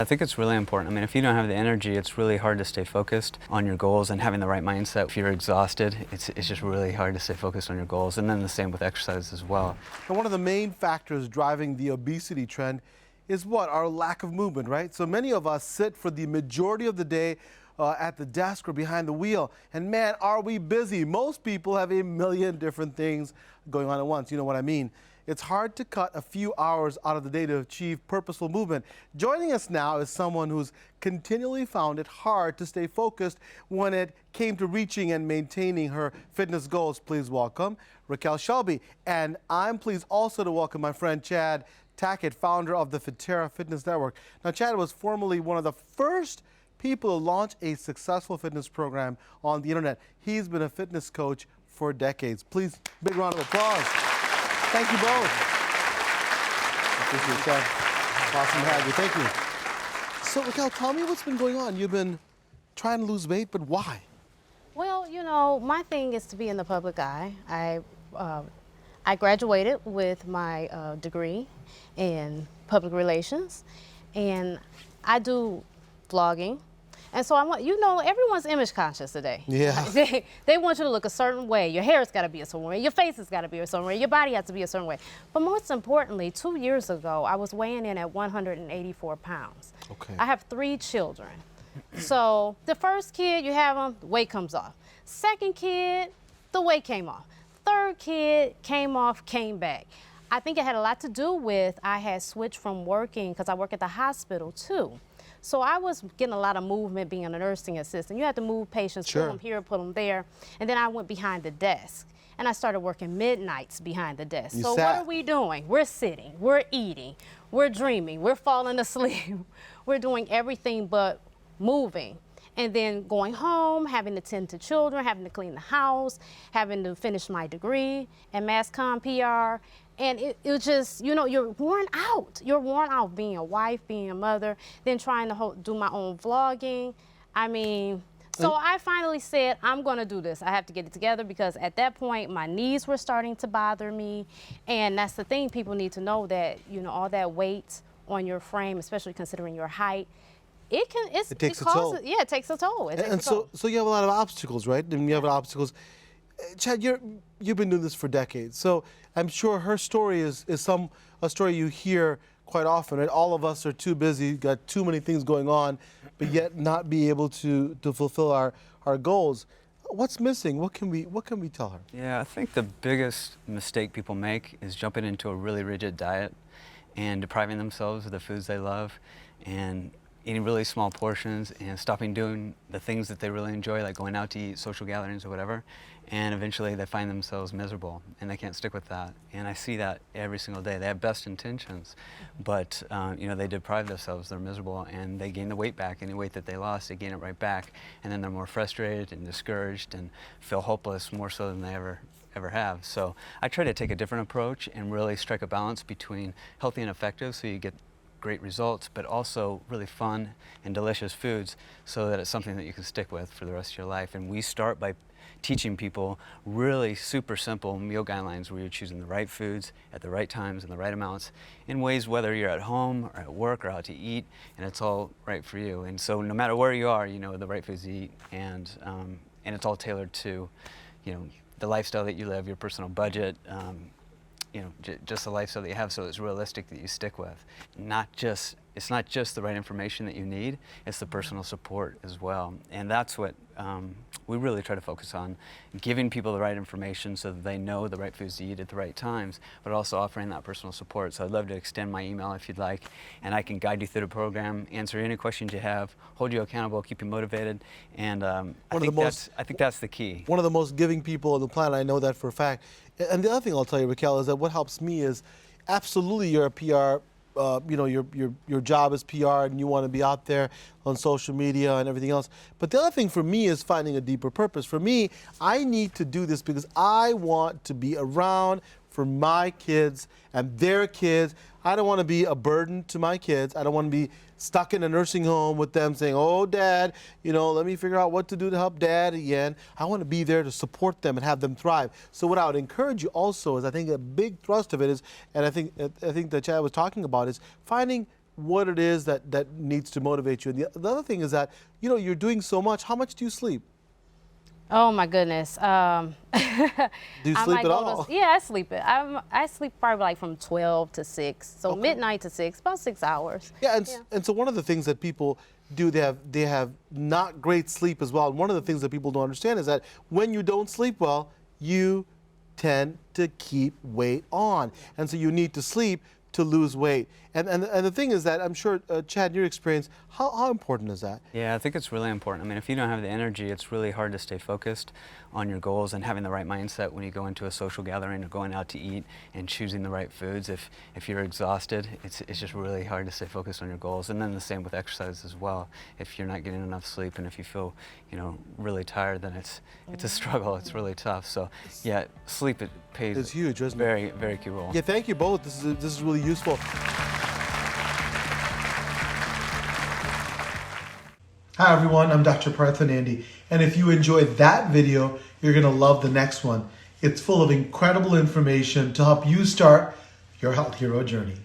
I think it's really important. I mean, if you don't have the energy, it's really hard to stay focused on your goals and having the right mindset. If you're exhausted, it's just really hard to stay focused on your goals. And then the same with exercise as well. And one of the main factors driving the obesity trend is what? Our lack of movement, right? So many of us sit for the majority of the day at the desk or behind the wheel. And man, are we busy. Most people have a million different things going on at once. You know what I mean? It's hard to cut a few hours out of the day to achieve purposeful movement. Joining us now is someone who's continually found it hard to stay focused when it came to reaching and maintaining her fitness goals. Please welcome Raquel Shelby. And I'm pleased also to welcome my friend Chad Tackett, founder of the Fitera Fitness Network. Now, Chad was formerly one of the first people to launch a successful fitness program on the internet. He's been a fitness coach for decades. Please, big round of applause. Thank you both. Appreciate it, Chad. Awesome to have you. Thank you. So, Raquel, tell me what's been going on. You've been trying to lose weight, but why? Well, you know, my thing is to be in the public eye. I graduated with my degree in public relations, and I do vlogging. And so I want, you know, everyone's image conscious today. Yeah. They want you to look a certain way. Your hair's got to be a certain way. Your face has got to be a certain way. Your body has to be a certain way. But most importantly, 2 years ago, I was weighing in at 184 pounds. Okay. I have 3 children. So the first kid, you have them, the weight comes off. Second kid, the weight came off. Third kid came off, came back. I think it had a lot to do with I had switched from working, because I work at the hospital too. So I was getting a lot of movement being a nursing assistant. You have to move patients, Sure. put them here, put them there. And then I went behind the desk. And I started working midnights behind the desk. You so sat. what are we doing? We're sitting, we're eating, we're dreaming, we're falling asleep. We're doing everything but moving. And then going home, having to tend to children, having to clean the house, having to finish my degree in mass comm PR. And it was just, you know, you're worn out. You're worn out being a wife, being a mother, then trying to do my own vlogging. I mean, so I finally said, I'm gonna do this. I have to get it together, because at that point, my knees were starting to bother me. And that's the thing, people need to know that, you know, all that weight on your frame, especially considering your height, it takes a toll. Yeah, it takes a toll. And so you have a lot of obstacles, right? And you have obstacles. Chad, you've been doing this for decades, so I'm sure her story is a story you hear quite often. Right? All of us are too busy, got too many things going on, but yet not be able to fulfill our goals. What's missing? What can we tell her? Yeah, I think the biggest mistake people make is jumping into a really rigid diet and depriving themselves of the foods they love and eating really small portions and stopping doing the things that they really enjoy, like going out to eat, social gatherings or whatever, and eventually they find themselves miserable and they can't stick with that. And I see that every single day. They have best intentions, but you know, they deprive themselves, they're miserable, and they gain the weight back. Any weight that they lost, they gain it right back, and then they're more frustrated and discouraged and feel hopeless more so than they ever have. So I try to take a different approach and really strike a balance between healthy and effective, so you get great results, but also really fun and delicious foods, so that it's something that you can stick with for the rest of your life. And we start by teaching people really super simple meal guidelines where you're choosing the right foods at the right times and the right amounts in ways whether you're at home or at work or out to eat, and it's all right for you. And so no matter where you are, you know the right foods to eat, and it's all tailored to, you know, the lifestyle that you live, your personal budget, you know, just the lifestyle that you have, so it's realistic that you stick with. It's not just the right information that you need, it's the personal support as well. And that's what we really try to focus on, giving people the right information so that they know the right foods to eat at the right times, but also offering that personal support. So I'd love to extend my email if you'd like, and I can guide you through the program, answer any questions you have, hold you accountable, keep you motivated, and I think that's the key. One of the most giving people on the planet, I know that for a fact. And the other thing I'll tell you, Raquel, is that what helps me is absolutely you're a PR, you know, your job is PR and you want to be out there on social media and everything else. But the other thing for me is finding a deeper purpose. For me, I need to do this because I want to be around for my kids and their kids. I don't want to be a burden to my kids. I don't want to be stuck in a nursing home with them saying, oh, Dad, you know, let me figure out what to do to help Dad again. I want to be there to support them and have them thrive. So what I would encourage you also is, I think a big thrust of it is, and I think that Chad was talking about, is finding what it is that needs to motivate you. And the other thing is that, you know, you're doing so much. How much do you sleep? Oh my goodness. Do you sleep at all? Yeah, I sleep it. I sleep probably like from 12 to 6. So midnight to 6, about 6 hours. Yeah, and so one of the things that people do, they have not great sleep as well. And one of the things that people don't understand is that when you don't sleep well, you tend to keep weight on. And so you need to sleep to lose weight. And the thing is that I'm sure, Chad, in your experience, how important is that? Yeah, I think it's really important. I mean, if you don't have the energy, it's really hard to stay focused on your goals and having the right mindset when you go into a social gathering or going out to eat and choosing the right foods. If you're exhausted, it's just really hard to stay focused on your goals. And then the same with exercise as well. If you're not getting enough sleep and if you feel, you know, really tired, then it's a struggle. It's really tough. So yeah, sleep plays It's huge, isn't it? very, very key role. Yeah, thank you both. This is really useful. Hi everyone, I'm Dr. Partha Nandi, and if you enjoyed that video, you're going to love the next one. It's full of incredible information to help you start your health hero journey.